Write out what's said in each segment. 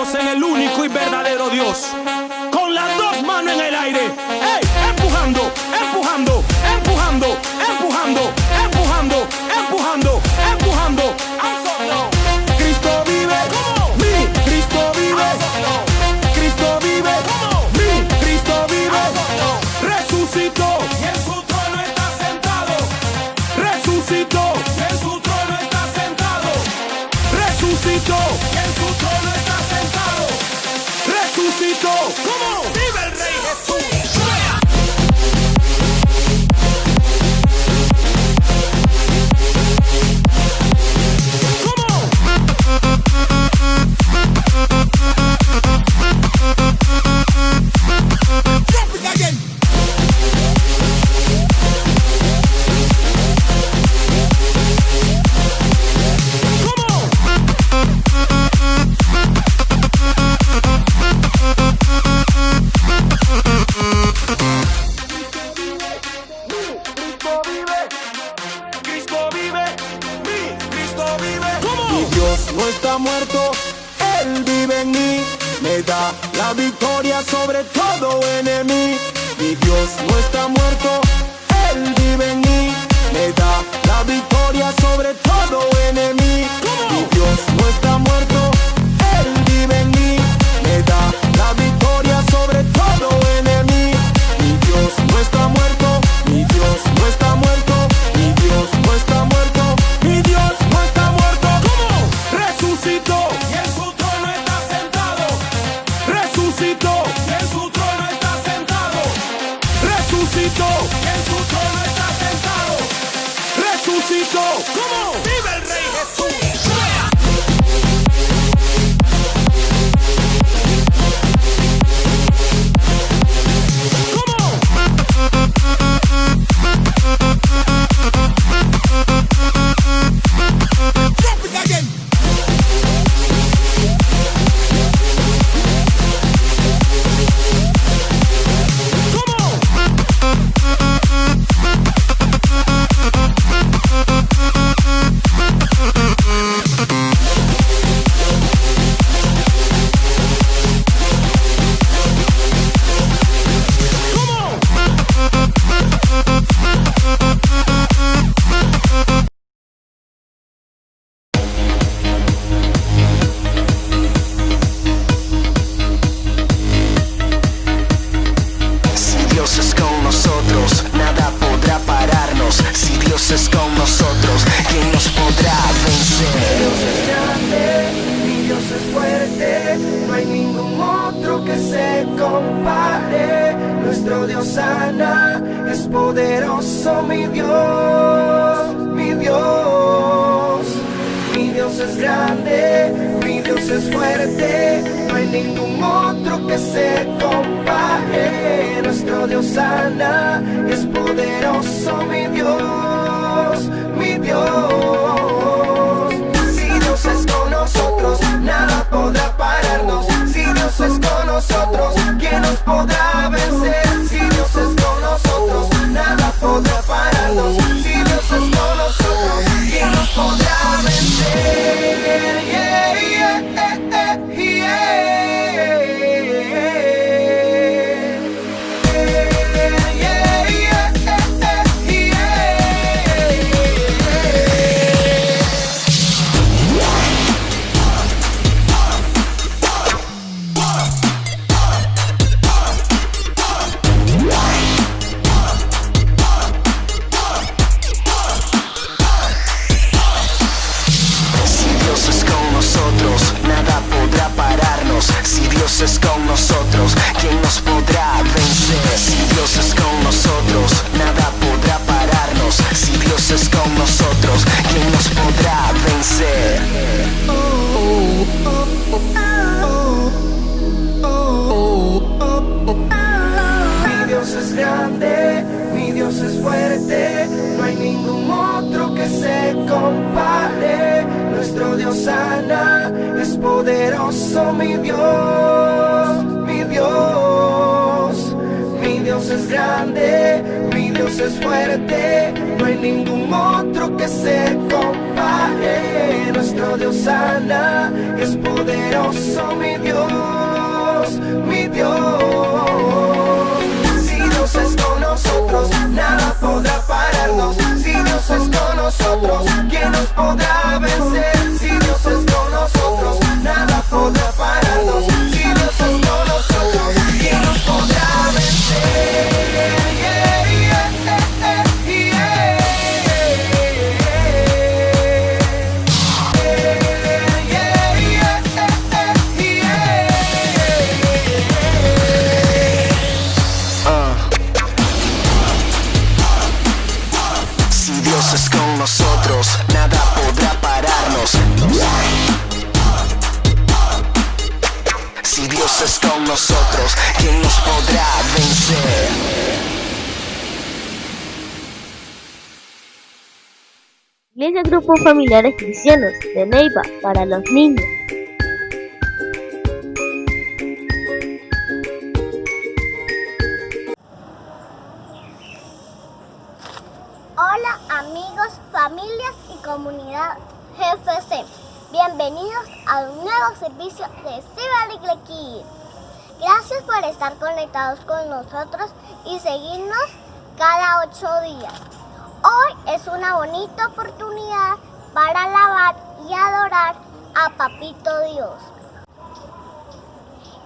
confiamos en el único y verdadero Dios. Con las dos manos en el aire, ¡ey! Empujando, empujando, empujando, empujando, empujando, empujando, empujando. Cristo vive, mi Cristo vive, Cristo vive, mi Cristo vive. Resucitó y en su trono está sentado. Resucitó y en su trono está sentado. Resucitó y en su trono está sentado. Resucitó. ¿Cómo? ¡Vive el Rey Jesús! No está muerto, Él vive en mí, me da la victoria sobre todo enemigo. Mi Dios no está muerto, Él vive en mí, me da la victoria sobre todo enemigo. Mi Dios no está muerto, Él vive en mí, me da la victoria sobre todo enemigo. Mi Dios no está muerto, mi Dios no está muerto, mi Dios no está muerto, mi Dios no está muerto. Resucitó y en su trono está sentado. Resucitó y en su trono está sentado. Resucitó y en su trono está sentado. Resucitó. ¿Cómo? ¡Vive el Rey Jesús! es grande, mi Dios es fuerte, no hay ningún otro que se compare. Nuestro Dios sana, es poderoso. poderoso, mi Dios, mi Dios. Si Dios es con nosotros, nada podrá pararnos. Si Dios es con nosotros, ¿quién nos podrá vencer? Si Dios es con nosotros, nada podrá pararnos. Si Dios es con nosotros, ¿quién nos podrá vencer? Nosotros, nada podrá pararnos. Si Dios es con nosotros, ¿quién nos podrá vencer? Iglesia Grupo Familiares Cristianos de Neiva para los niños. Hola amigos, familias y comunidad GFC. Bienvenidos a un nuevo servicio de Ciber Kids. Gracias por estar conectados con nosotros y seguirnos cada 8 días. Hoy es una bonita oportunidad para alabar y adorar a Papito Dios.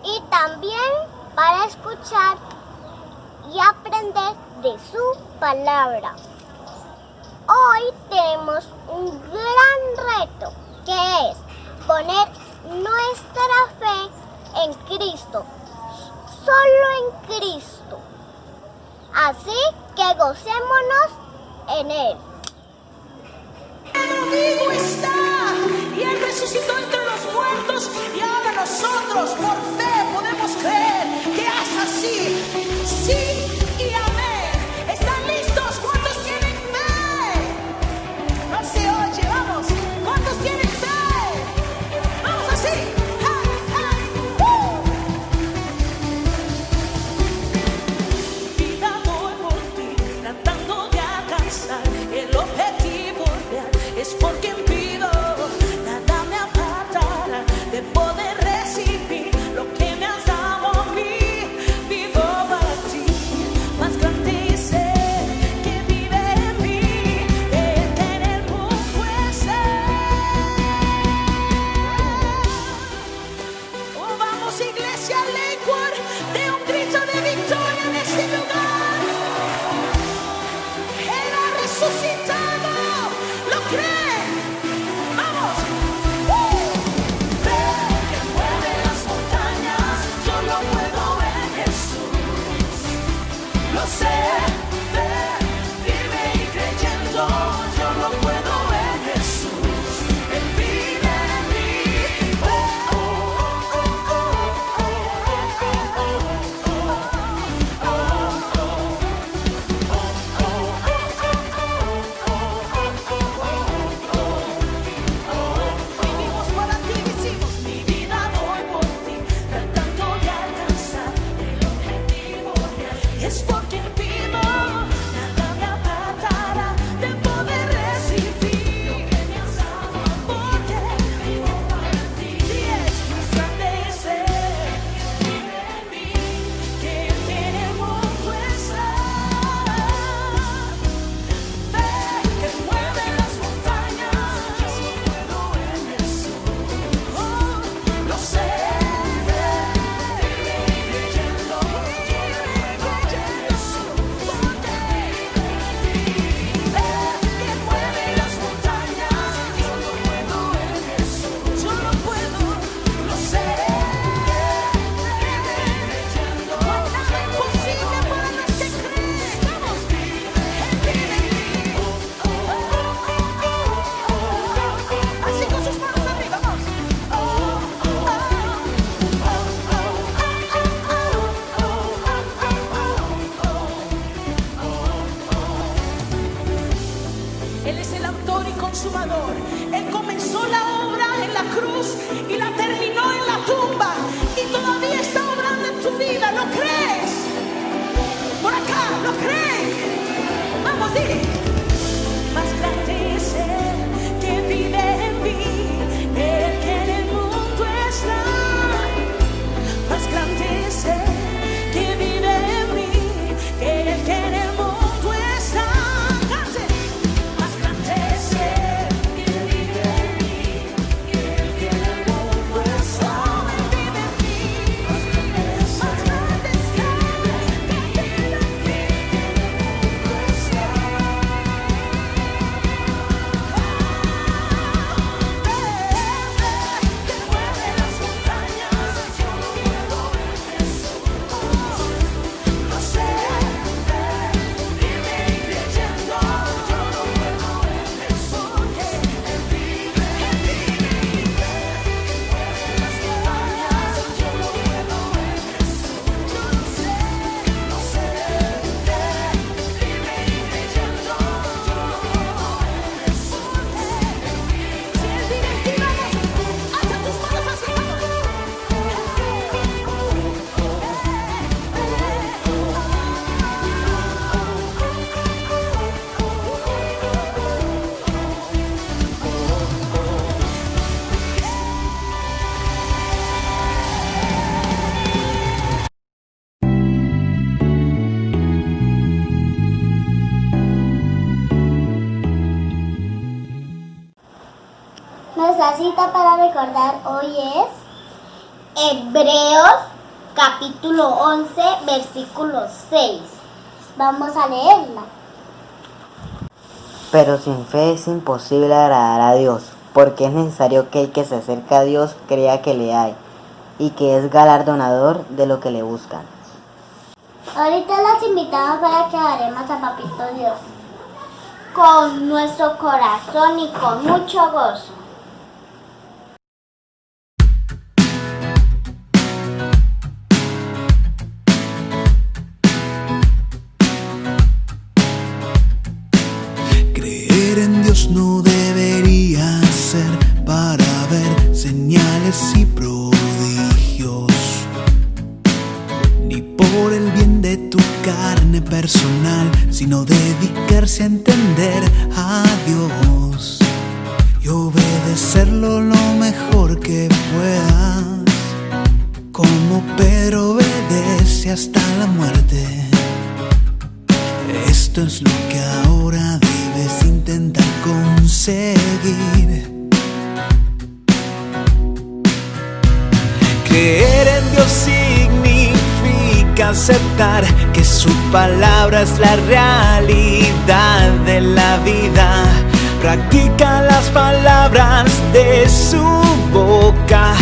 Y también para escuchar y aprender de su palabra. Hoy tenemos un gran reto, que es poner nuestra fe en Cristo, solo en Cristo. Así que gocémonos en Él. Pedro vivo está y Él resucitó entre los muertos y ahora nosotros por fe podemos creer que es así. Sí y amén. ¿Están listos? ¿Cuántos tienen fe? No se oye, vamos. ¿Cuántos tienen fe? Vamos así. Vida voy por ti, tratando de alcanzar el objetivo real. Es porque pido, nada me apartará de poder recibir lo que me has dado a mí. Vivo para ti, más grande es Él que vive en mí, el que en el mundo está. Oh, vamos iglesia Lakewood, de un grito de victoria en este lugar. Él ha resucitado, ¿lo creen? ¡Vamos! Fe que mueve las montañas, yo lo puedo en Jesús. Lo sé, fe firme y creyendo, yo lo puedo en Jesús. Él vive en mí. Vivimos para ti, decimos, mi vida doy por ti, tratando de alcanzar el objetivo real. Es porque pido, nada me apartará de poder recibir lo que me has dado, porque vivo para ti. Si es más grande es Él que vive en mí, que el que en el mundo está. Fe que mueve las montañas, yo lo puedo en Jesús. Oh, lo sé, firme y creyendo, yo lo puedo en Jesús. Porque vive en mí. Fe que mueve las montañas, yo lo puedo en Jesús. Yo lo puedo, lo sé, firme y creyendo, no hay nada imposible para los que creen. Vamos, Él vive en mí. Así con sus manos arriba, vamos. Él es el autor y consumador. Él comenzó la obra en la cruz y la terminó en la tumba. Y todavía está obrando en tu vida. ¿Lo crees? Por acá, ¿lo crees? Vamos, dile. Más grande es Él que vive en mí, el que en el mundo está. Nuestra cita para recordar hoy es Hebreos capítulo 11, versículo 6. Vamos a leerla. Pero sin fe es imposible agradar a Dios, porque es necesario que el que se acerca a Dios crea que le hay, y que es galardonador de lo que le buscan. Ahorita las invitamos para que adoremos a Papito Dios con nuestro corazón y con mucho gozo. Creer en Dios no debería ser para ver señales y prodigios, ni por el bien de tu carne personal, sino dedicarse a entender a Dios y obedecerlo lo mejor que puedas, como Pedro obedece hasta la muerte. Esto es lo que ahora debes intentar conseguir. Creer en Dios significa aceptar que su palabra es la realidad de la vida. Practica las palabras de su boca,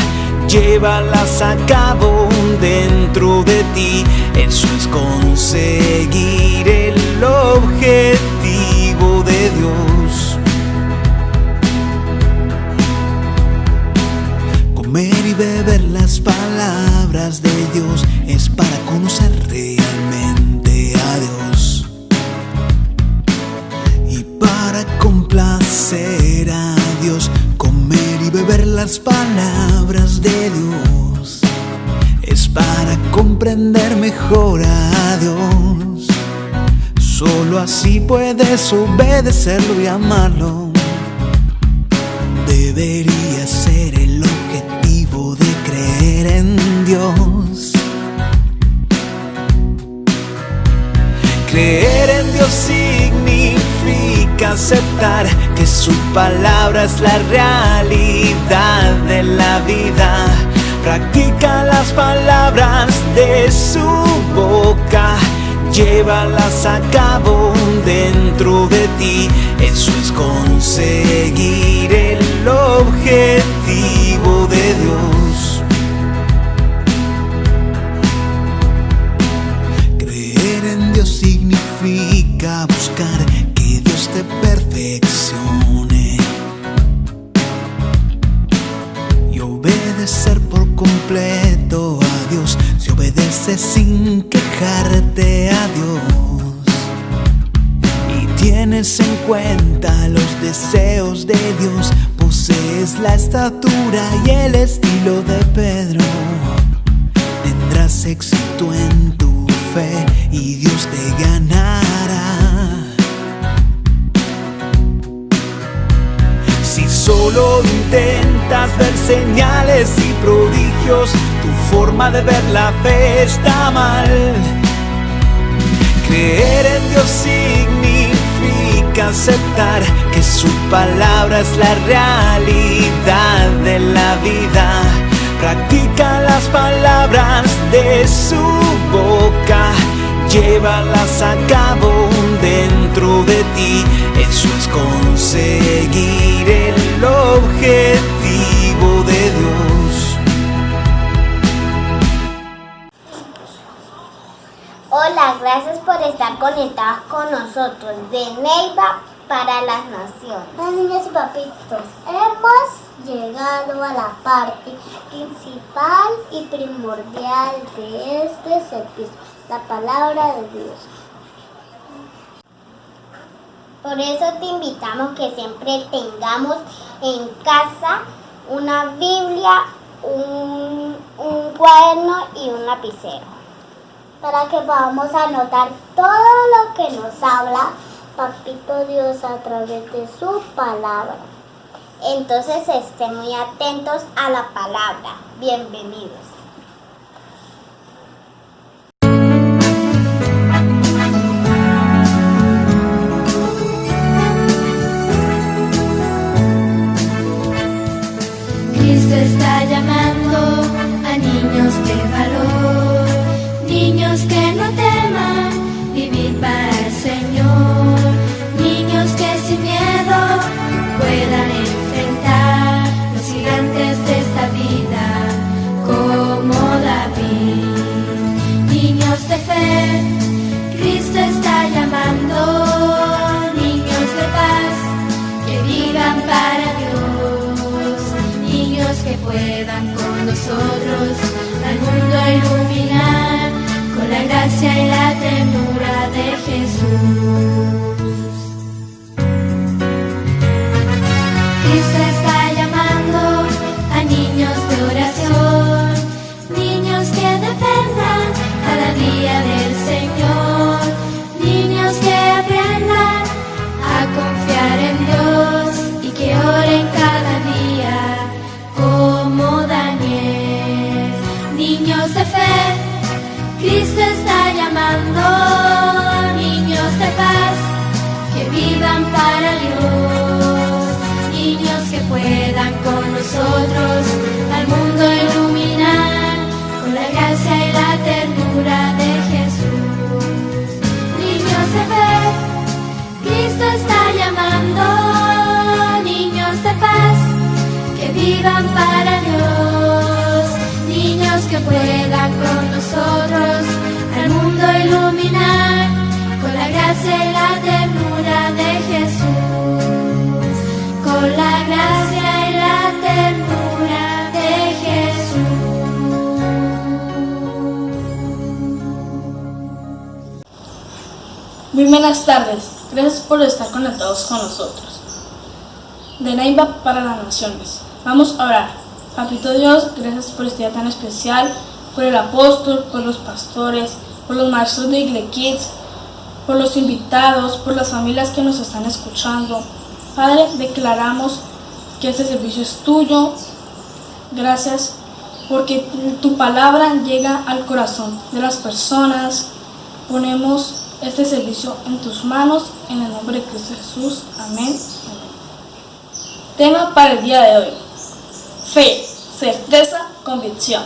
llévalas a cabo dentro de ti. Eso es conseguir el objetivo de Dios. Comer y beber las palabras de Dios es para conocer realmente a Dios y para complacer a Dios. Comer y beber las palabras de Dios es para comprender mejor a Dios. Solo así puedes obedecerlo y amarlo. Debería ser el objetivo de creer en Dios. Creer en Dios significa aceptar que su palabra es la realidad de la vida. Practica las palabras de su boca, llévalas a cabo dentro de ti. Eso es conseguir el objetivo de Dios. Creer en Dios significa buscar que Dios te perfeccione y obedecer por completo a Dios. Si obedeces sin quejarte a Dios y tienes en cuenta los deseos de Dios, posees la estatura y el estilo de Pedro. Tendrás éxito en tu fe y Dios te ganará. Si solo intentas ver señales y prodigios, tu forma de ver la fe está mal. Creer en Dios significa aceptar que su palabra es la realidad de la vida. Practica las palabras de su boca, llévalas a cabo dentro de ti. Eso es conseguir el objetivo de Dios. Hola, gracias por estar conectados con nosotros de Neiva para las Naciones. Las niñas y papitos, hemos llegado a la parte principal y primordial de este servicio, la palabra de Dios. Por eso te invitamos que siempre tengamos en casa una Biblia, un cuaderno y un lapicero, para que podamos anotar todo lo que nos habla Papito Dios a través de su palabra. Entonces estén muy atentos a la palabra. Bienvenidos. está llamando a niños de valor, niños que no teman vivir para el Señor, niños que sin miedo puedan enfrentar los gigantes de esta vida como David. Niños de fe, Cristo está llamando, niños de paz que vivan para Dios, niños que puedan con nosotros al mundo iluminar con la gracia y la ternura de Jesús. Cristo está llamando a niños de oración, niños que dependan cada día del Señor, niños que aprendan a confiar en Dios y que oren cada día como Daniel. Niños de fe, Cristo está llamando, niños de paz que vivan para Dios, niños que puedan con nosotros al mundo iluminar con la gracia y la ternura de Jesús. Niños de fe, Cristo está llamando, niños de paz que vivan para Dios, niños que puedan con nosotros al mundo iluminar con la gracia y la ternura de Jesús, con la gracia y la ternura de Jesús. Muy buenas tardes, gracias por estar conectados con nosotros. De Neiva para las Naciones. Vamos a orar. Papito Dios, gracias por este día tan especial, por el apóstol, por los pastores, por los maestros de Igle Kids, por los invitados, por las familias que nos están escuchando. Padre, declaramos que este servicio es tuyo. Gracias porque tu palabra llega al corazón de las personas. Ponemos este servicio en tus manos, en el nombre de Cristo Jesús. Amén. Tema para el día de hoy: fe, certeza, convicción.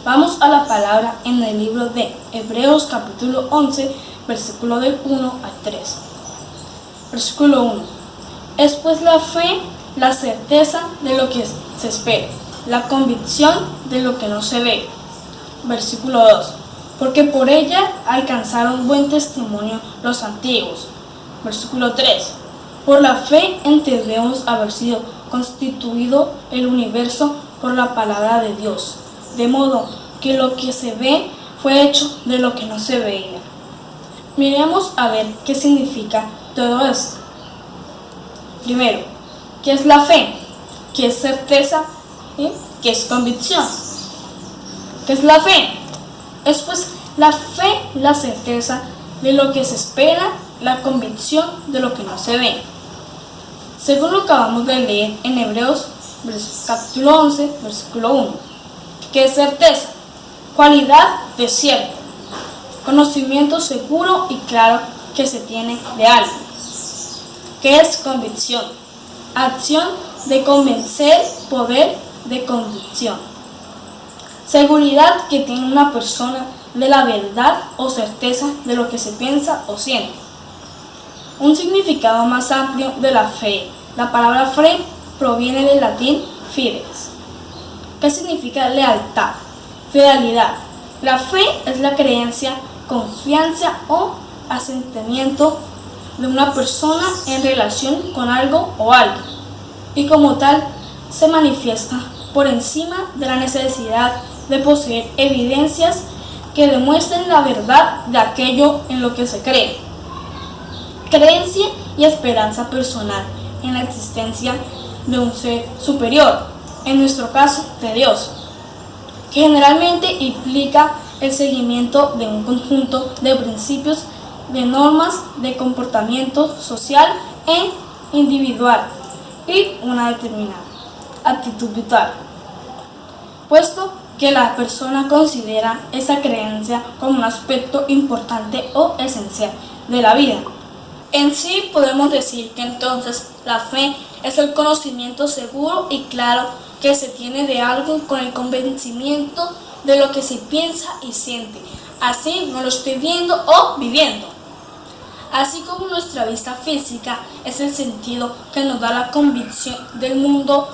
Vamos a la palabra en el libro de Hebreos capítulo 11, versículo del 1 al 3. Versículo 1. Es pues la fe, la certeza de lo que se espera, la convicción de lo que no se ve. Versículo 2. Porque por ella alcanzaron buen testimonio los antiguos. Versículo 3. Por la fe entendemos haber sido constituido el universo por la palabra de Dios, de modo que lo que se ve fue hecho de lo que no se veía. Miremos a ver qué significa todo esto. Primero, ¿qué es la fe? ¿Qué es certeza? ¿Y qué es convicción? ¿Qué es la fe? Es pues la fe, la certeza de lo que se espera, la convicción de lo que no se ve. Según lo que acabamos de leer en Hebreos capítulo 11, versículo 1. ¿Qué es certeza? Cualidad de cierto, conocimiento seguro y claro que se tiene de algo. ¿Qué es convicción? Acción de convencer, poder de convicción. Seguridad que tiene una persona de la verdad o certeza de lo que se piensa o siente. Un significado más amplio de la fe. La palabra fe proviene del latín fides, que significa lealtad, fidelidad. La fe es la creencia, confianza o asentimiento de una persona en relación con algo o alguien, y como tal se manifiesta por encima de la necesidad de poseer evidencias que demuestren la verdad de aquello en lo que se cree. Creencia y esperanza personal en la existencia de un ser superior, en nuestro caso de Dios, que generalmente implica el seguimiento de un conjunto de principios, de normas de comportamiento social e individual y una determinada actitud vital, puesto que la persona considera esa creencia como un aspecto importante o esencial de la vida. En sí podemos decir que entonces la fe es el conocimiento seguro y claro que se tiene de algo con el convencimiento de lo que se piensa y siente. Así no lo estoy viendo o viviendo. Así como nuestra vista física es el sentido que nos da la convicción del mundo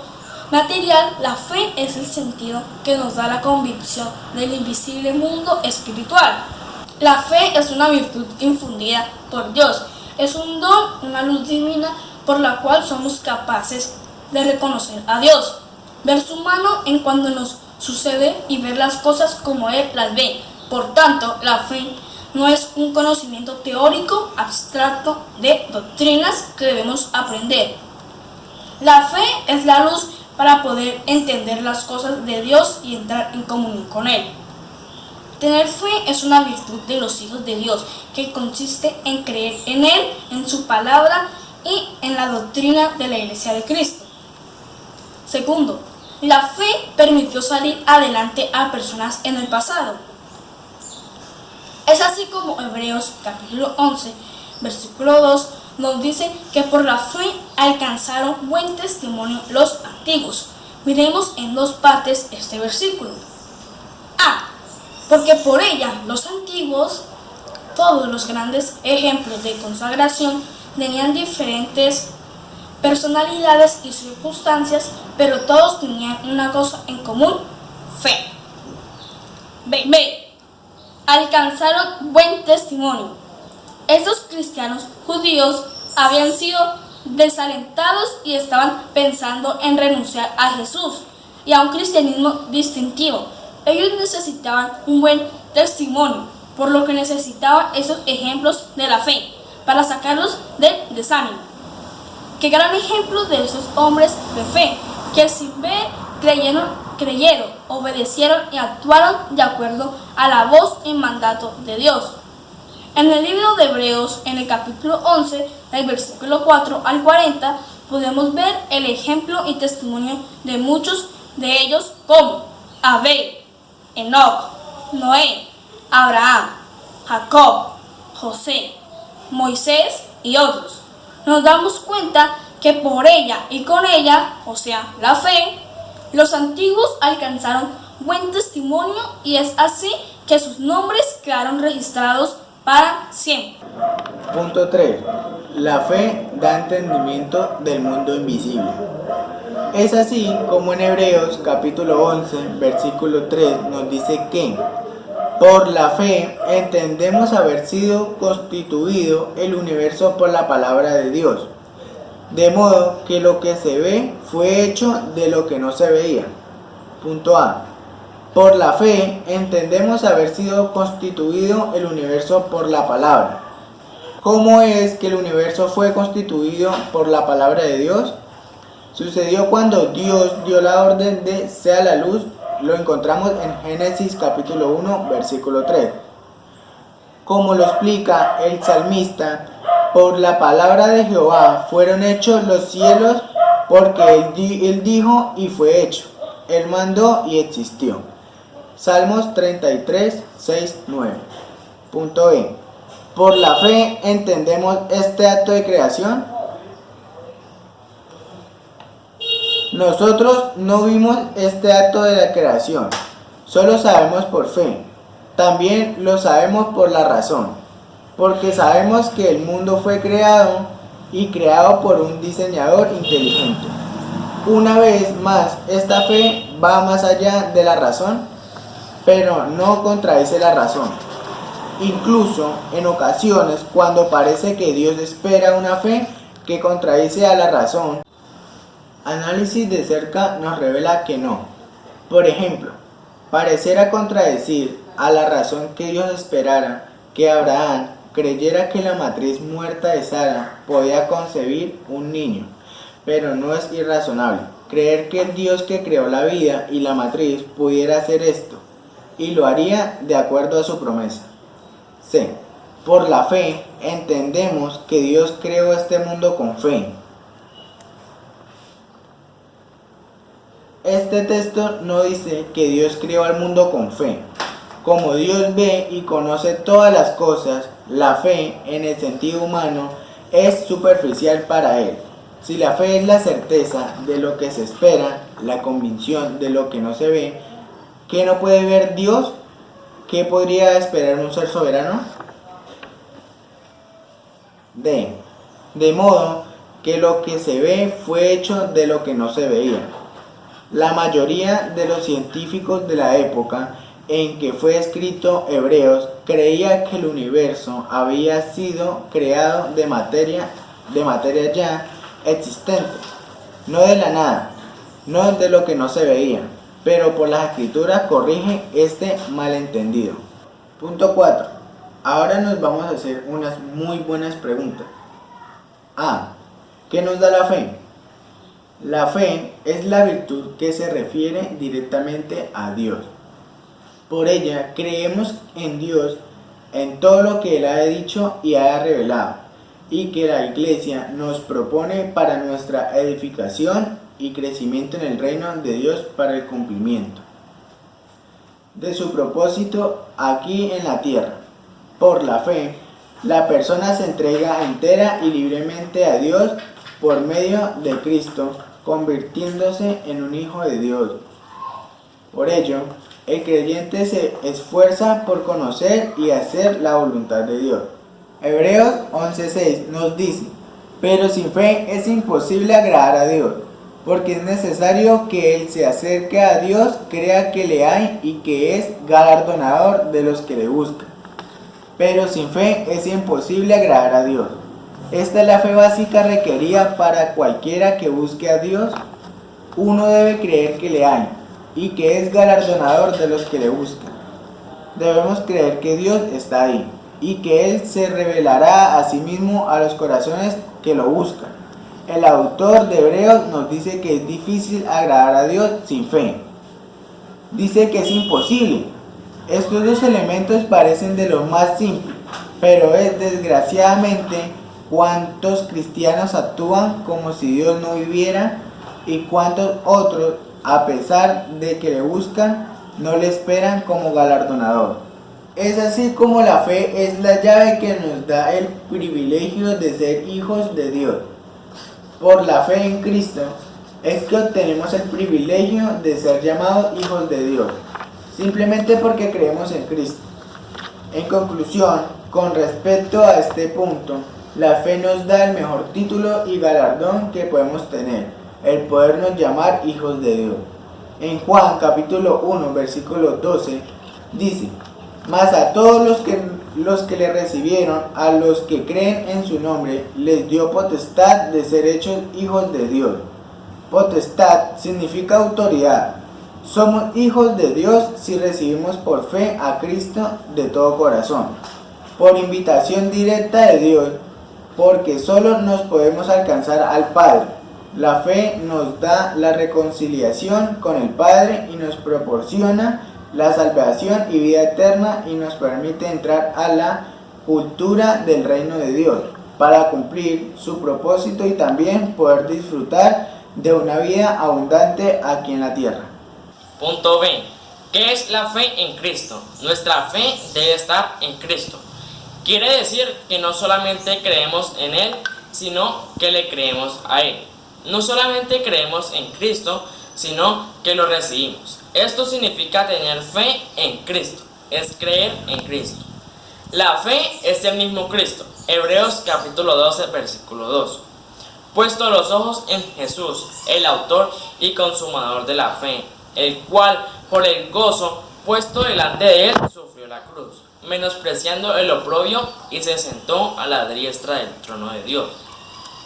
material, la fe es el sentido que nos da la convicción del invisible mundo espiritual. La fe es una virtud infundida por Dios, es un don, una luz divina por la cual somos capaces de reconocer a Dios, ver su mano en cuanto nos sucede y ver las cosas como Él las ve. Por tanto, la fe no es un conocimiento teórico abstracto de doctrinas que debemos aprender. La fe es la luz para poder entender las cosas de Dios y entrar en comunión con Él. Tener fe es una virtud de los hijos de Dios que consiste en creer en Él, en su palabra y en la doctrina de la Iglesia de Cristo. Segundo, la fe permitió salir adelante a personas en el pasado. Es así como Hebreos capítulo 11, versículo 2 nos dice que por la fe alcanzaron buen testimonio los antiguos. Miremos en dos partes este versículo. A. Porque por ella los antiguos, todos los grandes ejemplos de consagración, tenían diferentes personalidades y circunstancias, pero todos tenían una cosa en común: fe. B. Alcanzaron buen testimonio. Estos cristianos judíos habían sido desalentados y estaban pensando en renunciar a Jesús y a un cristianismo distintivo. Ellos necesitaban un buen testimonio, por lo que necesitaban esos ejemplos de la fe para sacarlos del desánimo. Qué gran ejemplo de esos hombres de fe que sin ver creyeron, obedecieron y actuaron de acuerdo a la voz y mandato de Dios. En el libro de Hebreos, en el capítulo 11, del versículo 4 al 40, podemos ver el ejemplo y testimonio de muchos de ellos como Abel, Enoc, Noé, Abraham, Jacob, José, Moisés y otros. Nos damos cuenta que por ella y con ella, o sea, la fe, los antiguos alcanzaron buen testimonio y es así que sus nombres quedaron registrados para siempre. Punto 3. La fe da entendimiento del mundo invisible. Es así como en Hebreos capítulo 11, versículo 3 nos dice que por la fe entendemos haber sido constituido el universo por la palabra de Dios, de modo que lo que se ve fue hecho de lo que no se veía. Punto A. Por la fe entendemos haber sido constituido el universo por la palabra. ¿Cómo es que el universo fue constituido por la palabra de Dios? Sucedió cuando Dios dio la orden de sea la luz. Lo encontramos en Génesis capítulo 1, versículo 3. Como lo explica el salmista, por la palabra de Jehová fueron hechos los cielos, porque él dijo y fue hecho. Él mandó y existió. Salmos 33, 6, 9. Punto B. Por la fe entendemos este acto de creación. Nosotros no vimos este acto de la creación, solo sabemos por fe. También lo sabemos por la razón, porque sabemos que el mundo fue creado y creado por un diseñador inteligente. Una vez más, esta fe va más allá de la razón, pero no contradice la razón. Incluso en ocasiones, cuando parece que Dios espera una fe que contradice a la razón, análisis de cerca nos revela que no. Por ejemplo, pareciera contradecir a la razón que Dios esperara que Abraham creyera que la matriz muerta de Sara podía concebir un niño, pero no es irrazonable creer que el Dios que creó la vida y la matriz pudiera hacer esto, y lo haría de acuerdo a su promesa. C. Por la fe entendemos que Dios creó este mundo con fe. Este texto no dice que Dios creó al mundo con fe. Como Dios ve y conoce todas las cosas, la fe, en el sentido humano, es superficial para él. Si la fe es la certeza de lo que se espera, la convicción de lo que no se ve, ¿qué no puede ver Dios? ¿Qué podría esperar un ser soberano? De modo que lo que se ve fue hecho de lo que no se veía. La mayoría de los científicos de la época en que fue escrito Hebreos creía que el universo había sido creado de materia ya existente, no de la nada, no de lo que no se veía, pero por las escrituras corrige este malentendido. Punto 4. Ahora nos vamos a hacer unas muy buenas preguntas. A. ¿Qué nos da la fe? La fe es la virtud que se refiere directamente a Dios. Por ella creemos en Dios, en todo lo que Él ha dicho y ha revelado, y que la Iglesia nos propone para nuestra edificación y crecimiento en el reino de Dios para el cumplimiento de su propósito aquí en la tierra. Por la fe, la persona se entrega entera y libremente a Dios por medio de Cristo, convirtiéndose en un hijo de Dios. Por ello, el creyente se esfuerza por conocer y hacer la voluntad de Dios. Hebreos 11:6 nos dice: pero sin fe es imposible agradar a Dios, porque es necesario que el se acerque a Dios, crea que le hay y que es galardonador de los que le buscan. Pero sin fe es imposible agradar a Dios. Esta es la fe básica requerida para cualquiera que busque a Dios. Uno debe creer que le hay y que es galardonador de los que le buscan. Debemos creer que Dios está ahí y que Él se revelará a sí mismo a los corazones que lo buscan. El autor de Hebreos nos dice que es difícil agradar a Dios sin fe. Dice que es imposible. Estos dos elementos parecen de lo más simple, pero es desgraciadamente cuántos cristianos actúan como si Dios no viviera y cuántos otros, a pesar de que le buscan, no le esperan como galardonador. Es así como la fe es la llave que nos da el privilegio de ser hijos de Dios. Por la fe en Cristo es que obtenemos el privilegio de ser llamados hijos de Dios, simplemente porque creemos en Cristo. En conclusión, con respecto a este punto, la fe nos da el mejor título y galardón que podemos tener, el podernos llamar hijos de Dios. En Juan capítulo 1 versículo 12 dice: mas a todos los que le recibieron, a los que creen en su nombre, les dio potestad de ser hechos hijos de Dios. Potestad significa autoridad. Somos hijos de Dios si recibimos por fe a Cristo de todo corazón, por invitación directa de Dios, porque solo nos podemos alcanzar al Padre. La fe nos da la reconciliación con el Padre y nos proporciona la salvación y vida eterna y nos permite entrar a la cultura del reino de Dios para cumplir su propósito y también poder disfrutar de una vida abundante aquí en la tierra. Punto B. ¿Qué es la fe en Cristo? Nuestra fe debe estar en Cristo. Quiere decir que no solamente creemos en Él, sino que le creemos a Él. No solamente creemos en Cristo, sino que lo recibimos. Esto significa tener fe en Cristo, es creer en Cristo. La fe es el mismo Cristo. Hebreos capítulo 12, versículo 2. Puesto los ojos en Jesús, el autor y consumador de la fe, el cual, por el gozo puesto delante de él, sufrió la cruz, menospreciando el oprobio, y se sentó a la diestra del trono de Dios.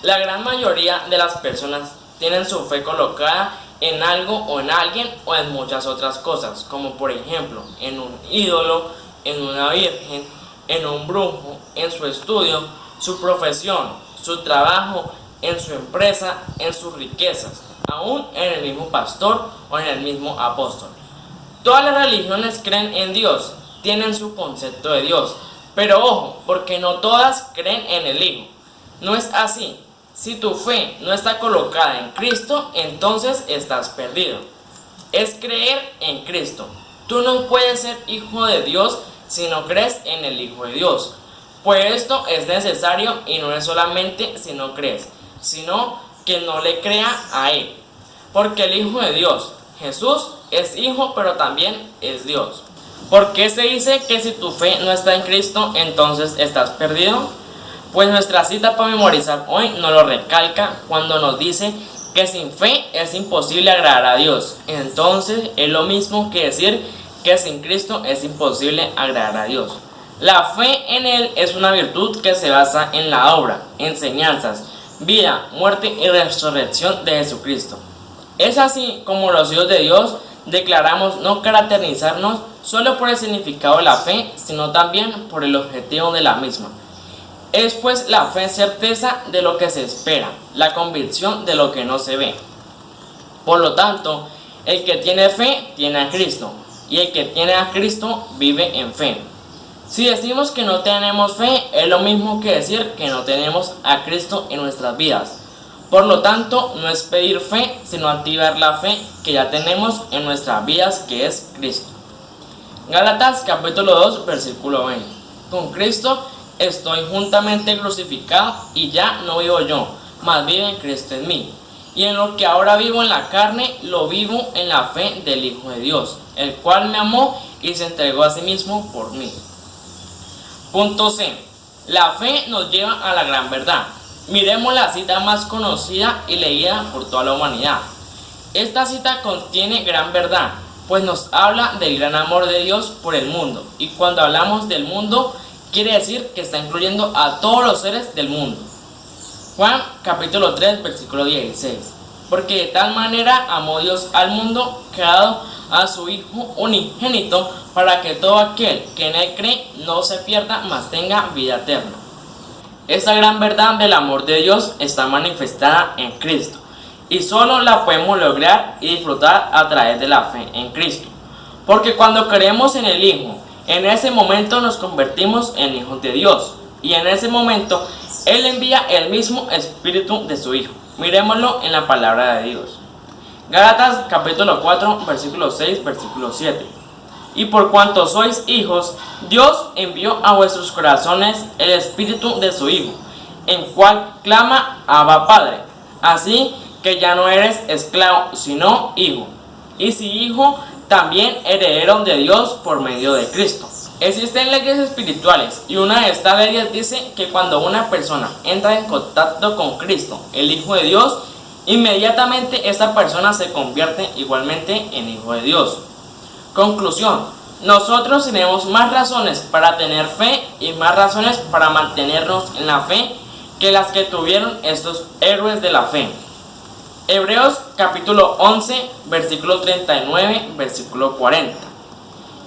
La gran mayoría de las personas tienen su fe colocada en algo o en alguien o en muchas otras cosas, como por ejemplo en un ídolo, en una virgen, en un brujo, en su estudio, su profesión, su trabajo, en su empresa, en sus riquezas, aún en el mismo pastor o en el mismo apóstol. Todas las religiones creen en Dios, tienen su concepto de Dios, pero ojo, porque no todas creen en el Hijo. No es así. Si tu fe no está colocada en Cristo, entonces estás perdido. Es creer en Cristo. Tú no puedes ser hijo de Dios si no crees en el Hijo de Dios. Pues esto es necesario y no es solamente si no crees, sino que no le crea a Él. Porque el Hijo de Dios, Jesús, es Hijo pero también es Dios. ¿Por qué se dice que si tu fe no está en Cristo, entonces estás perdido? Pues nuestra cita para memorizar hoy nos lo recalca cuando nos dice que sin fe es imposible agradar a Dios. Entonces es lo mismo que decir que sin Cristo es imposible agradar a Dios. La fe en Él es una virtud que se basa en la obra, enseñanzas, vida, muerte y resurrección de Jesucristo. Es así como los hijos de Dios declaramos no caracterizarnos solo por el significado de la fe, sino también por el objetivo de la misma. Es pues la fe certeza de lo que se espera, la convicción de lo que no se ve. Por lo tanto, el que tiene fe tiene a Cristo, y el que tiene a Cristo vive en fe. Si decimos que no tenemos fe, es lo mismo que decir que no tenemos a Cristo en nuestras vidas. Por lo tanto, no es pedir fe, sino activar la fe que ya tenemos en nuestras vidas, que es Cristo. Gálatas capítulo 2, versículo 20. Con Cristo estoy juntamente crucificado y ya no vivo yo, mas vive Cristo en mí. Y en lo que ahora vivo en la carne, lo vivo en la fe del Hijo de Dios, el cual me amó y se entregó a sí mismo por mí. Punto C. La fe nos lleva a la gran verdad. Miremos la cita más conocida y leída por toda la humanidad. Esta cita contiene gran verdad, pues nos habla del gran amor de Dios por el mundo. Y cuando hablamos del mundo, quiere decir que está incluyendo a todos los seres del mundo. Juan capítulo 3, versículo 16. Porque de tal manera amó Dios al mundo que ha dado a su Hijo unigénito, para que todo aquel que en Él cree no se pierda, mas tenga vida eterna. Esta gran verdad del amor de Dios está manifestada en Cristo, y solo la podemos lograr y disfrutar a través de la fe en Cristo. Porque cuando creemos en el Hijo, en ese momento nos convertimos en hijos de Dios, y en ese momento Él envía el mismo Espíritu de su Hijo. Miremoslo en la palabra de Dios. Gálatas capítulo 4, versículo 6, versículo 7. Y por cuanto sois hijos, Dios envió a vuestros corazones el Espíritu de su Hijo, en cual clama Abba Padre. Así que ya no eres esclavo, sino hijo. Y si hijo, también heredero de Dios por medio de Cristo. Existen leyes espirituales, y una de estas leyes dice que cuando una persona entra en contacto con Cristo, el Hijo de Dios, inmediatamente esta persona se convierte igualmente en hijo de Dios. Conclusión: nosotros tenemos más razones para tener fe y más razones para mantenernos en la fe que las que tuvieron estos héroes de la fe. Hebreos capítulo 11, versículo 39, versículo 40.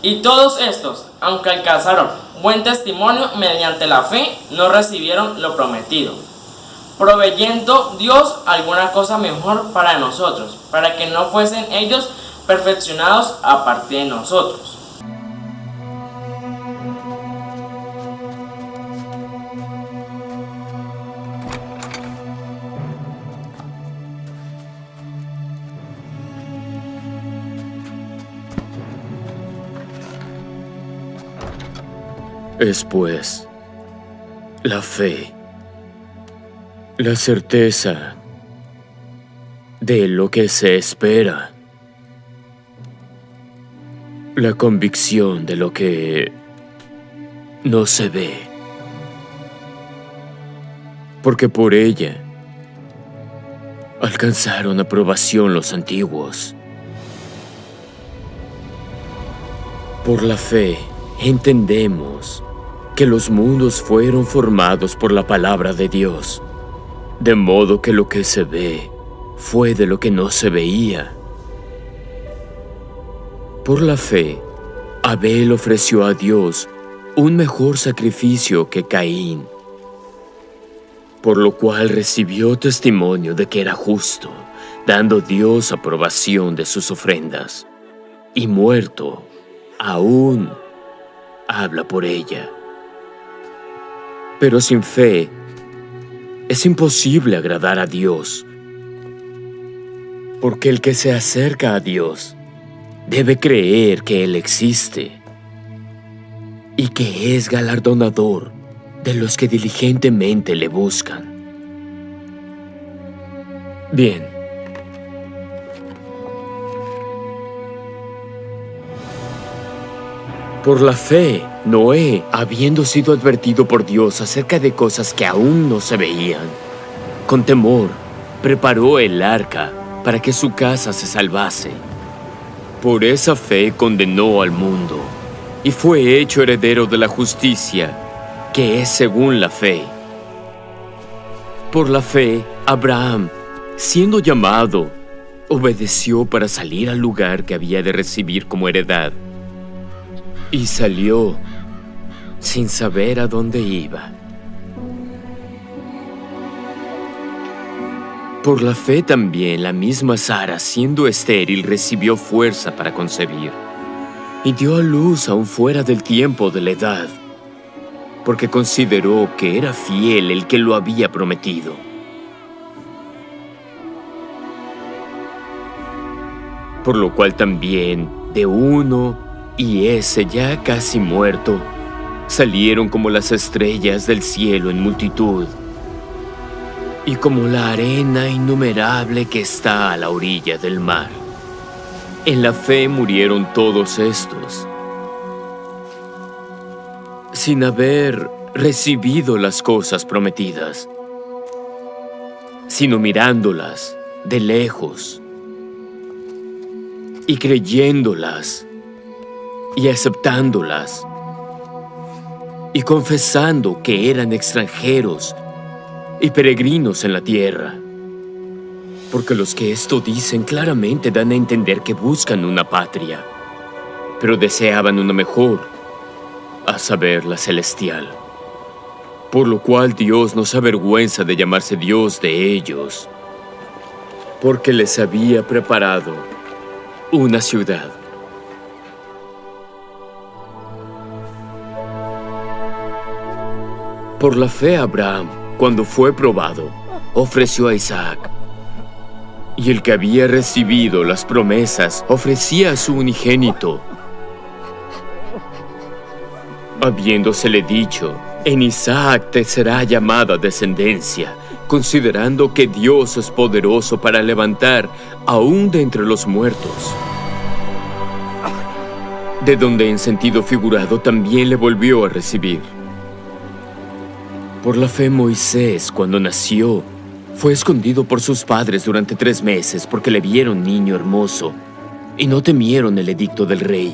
Y todos estos, aunque alcanzaron buen testimonio mediante la fe, no recibieron lo prometido, proveyendo Dios alguna cosa mejor para nosotros, para que no fuesen ellos perfeccionados aparte de nosotros. Es pues la fe, la certeza de lo que se espera, la convicción de lo que no se ve, porque por ella alcanzaron aprobación los antiguos. Por la fe entendemos que los mundos fueron formados por la palabra de Dios, de modo que lo que se ve fue de lo que no se veía. Por la fe, Abel ofreció a Dios un mejor sacrificio que Caín, por lo cual recibió testimonio de que era justo, dando Dios aprobación de sus ofrendas, y muerto, aún habla por ella. Pero sin fe es imposible agradar a Dios, porque el que se acerca a Dios debe creer que Él existe y que es galardonador de los que diligentemente le buscan. Bien. Por la fe, Noé, habiendo sido advertido por Dios acerca de cosas que aún no se veían, con temor, preparó el arca para que su casa se salvase. Por esa fe condenó al mundo y fue hecho heredero de la justicia, que es según la fe. Por la fe, Abraham, siendo llamado, obedeció para salir al lugar que había de recibir como heredad. Y salió sin saber a dónde iba. Por la fe también la misma Sara, siendo estéril, recibió fuerza para concebir, y dio a luz aún fuera del tiempo de la edad, porque consideró que era fiel el que lo había prometido. Por lo cual también de uno, y ese ya casi muerto, salieron como las estrellas del cielo en multitud, y como la arena innumerable que está a la orilla del mar. En la fe murieron todos estos, sin haber recibido las cosas prometidas, sino mirándolas de lejos y creyéndolas y aceptándolas y confesando que eran extranjeros y peregrinos en la tierra. Porque los que esto dicen claramente dan a entender que buscan una patria, pero deseaban una mejor, a saber, la celestial. Por lo cual Dios no se avergüenza de llamarse Dios de ellos, porque les había preparado una ciudad. Por la fe Abraham, cuando fue probado, ofreció a Isaac. Y el que había recibido las promesas ofrecía a su unigénito, habiéndosele dicho: en Isaac te será llamada descendencia, considerando que Dios es poderoso para levantar aún de entre los muertos. De donde en sentido figurado también le volvió a recibir. Por la fe Moisés, cuando nació, fue escondido por sus padres durante 3 meses porque le vieron niño hermoso y no temieron el edicto del rey.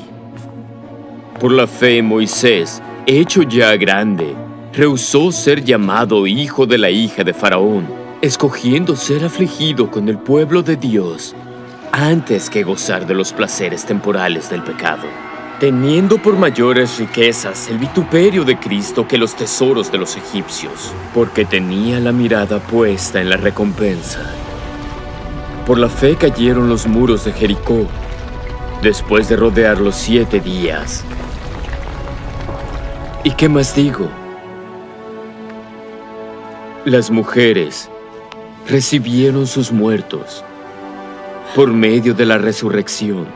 Por la fe Moisés, hecho ya grande, rehusó ser llamado hijo de la hija de Faraón, escogiendo ser afligido con el pueblo de Dios antes que gozar de los placeres temporales del pecado, teniendo por mayores riquezas el vituperio de Cristo que los tesoros de los egipcios, porque tenía la mirada puesta en la recompensa. Por la fe cayeron los muros de Jericó, después de rodearlos 7 días. ¿Y qué más digo? Las mujeres recibieron sus muertos por medio de la resurrección,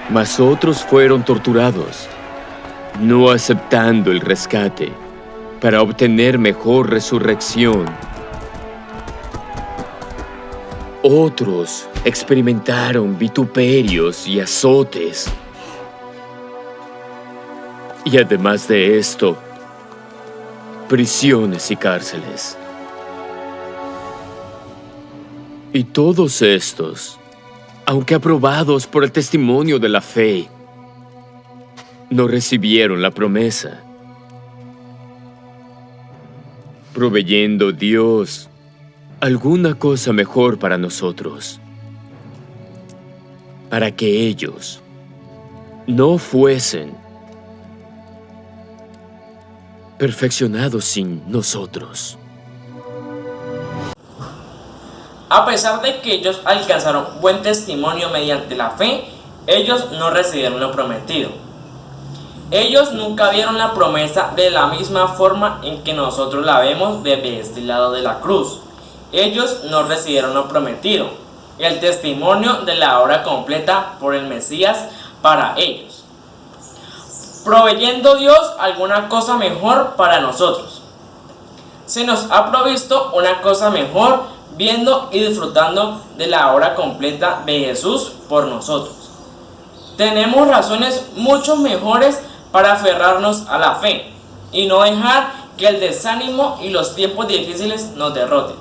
mas otros fueron torturados, no aceptando el rescate para obtener mejor resurrección. Otros experimentaron vituperios y azotes. Y además de esto, prisiones y cárceles. Y todos estos, aunque aprobados por el testimonio de la fe, no recibieron la promesa, proveyendo Dios alguna cosa mejor para nosotros, para que ellos no fuesen perfeccionados sin nosotros. A pesar de que ellos alcanzaron buen testimonio mediante la fe, ellos no recibieron lo prometido. Ellos nunca vieron la promesa de la misma forma en que nosotros la vemos desde este lado de la cruz. Ellos no recibieron lo prometido, el testimonio de la obra completa por el Mesías para ellos. proveyendo Dios alguna cosa mejor para nosotros. Se nos ha provisto una cosa mejor viendo y disfrutando de la obra completa de Jesús por nosotros. Tenemos razones mucho mejores para aferrarnos a la fe y no dejar que el desánimo y los tiempos difíciles nos derroten.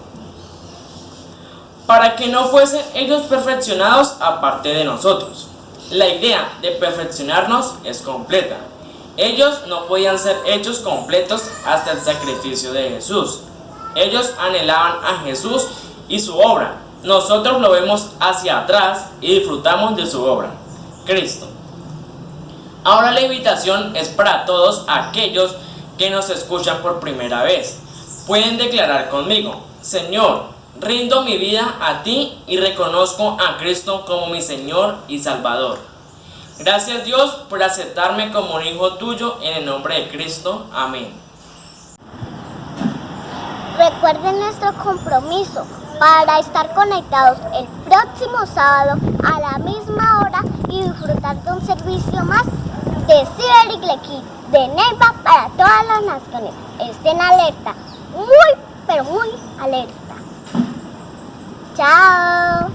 Para que no fuesen ellos perfeccionados aparte de nosotros. La idea de perfeccionarnos es completa. Ellos no podían ser hechos completos hasta el sacrificio de Jesús. Ellos anhelaban a Jesús y su obra. Nosotros lo vemos hacia atrás y disfrutamos de su obra, Cristo. Ahora la invitación es para todos aquellos que nos escuchan por primera vez. Pueden declarar conmigo: Señor, rindo mi vida a ti y reconozco a Cristo como mi Señor y Salvador. Gracias Dios por aceptarme como un hijo tuyo en el nombre de Cristo. Amén. Recuerden nuestro compromiso para estar conectados el próximo sábado a la misma hora y disfrutar de un servicio más de Ciberiglequí de Neiva para todas las naciones. Estén alerta, muy pero muy alerta. Chao.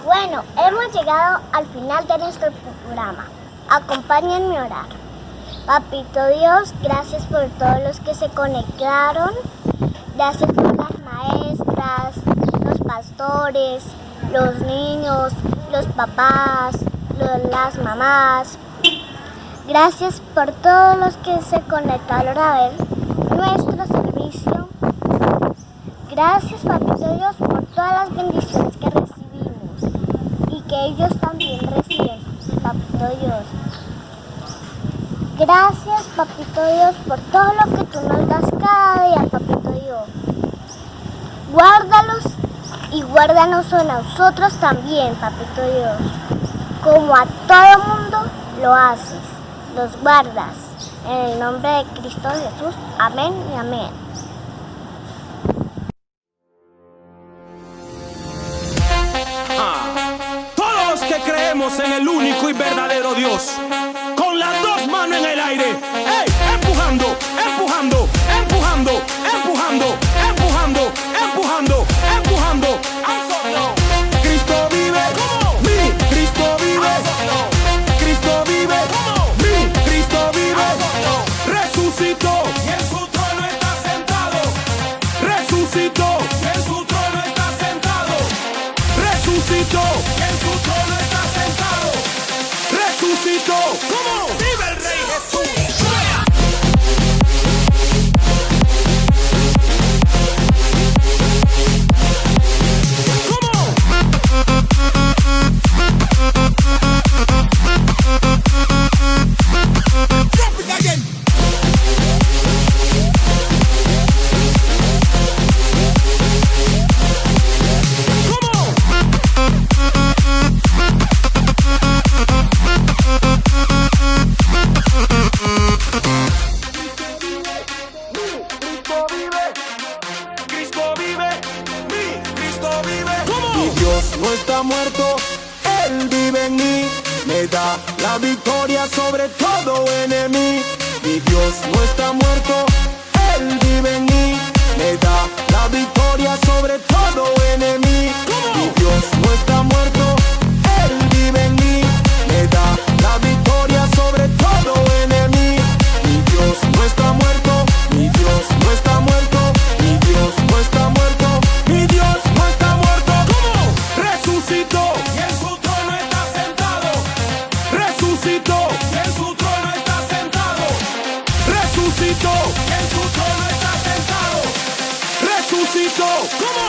Bueno, hemos llegado al final de nuestro programa. Acompáñenme a orar. Papito Dios, gracias por todos los que se conectaron. Gracias por las maestras, los pastores, los niños, los papás, las mamás. Gracias por todos los que se conectaron a ver nuestro servicio. Gracias, Papito Dios, por todas las bendiciones que recibimos y que ellos también reciben, Papito Dios. Gracias, Papito Dios, por todo lo que tú nos das cada día, Papito Dios. Guárdalos y guárdanos a nosotros también, Papito Dios. Como a todo mundo lo haces, los guardas. En el nombre de Cristo Jesús, amén y amén. Todos los que creemos en el único y verdadero Dios, con las dos manos en el aire, ¡ey! Empujando, empujando, empujando, empujando, empujando, empujando, empujando. Cristo vive, mi Cristo vive, Cristo vive, mi Cristo vive, resucitó y en su trono está sentado, resucitó y en su trono está sentado, resucitó y en su trono está sentado, resucitó. ¿Cómo? ¡Vive el Rey Jesús! No está muerto, Él vive en mí, me da la victoria sobre todo enemigo. Mi Dios no está muerto, Él vive en mí, me da la victoria sobre todo enemigo. Mi Dios no está muerto, Él vive en mí, me da la victoria sobre todo enemigo. Mi Dios no está muerto, mi Dios no está muerto, mi Dios no está muerto, mi Dios no está muerto. Resucitó y en su trono está sentado, resucitó y en su trono está sentado, resucitó y en su trono está sentado, resucitó. ¿Cómo?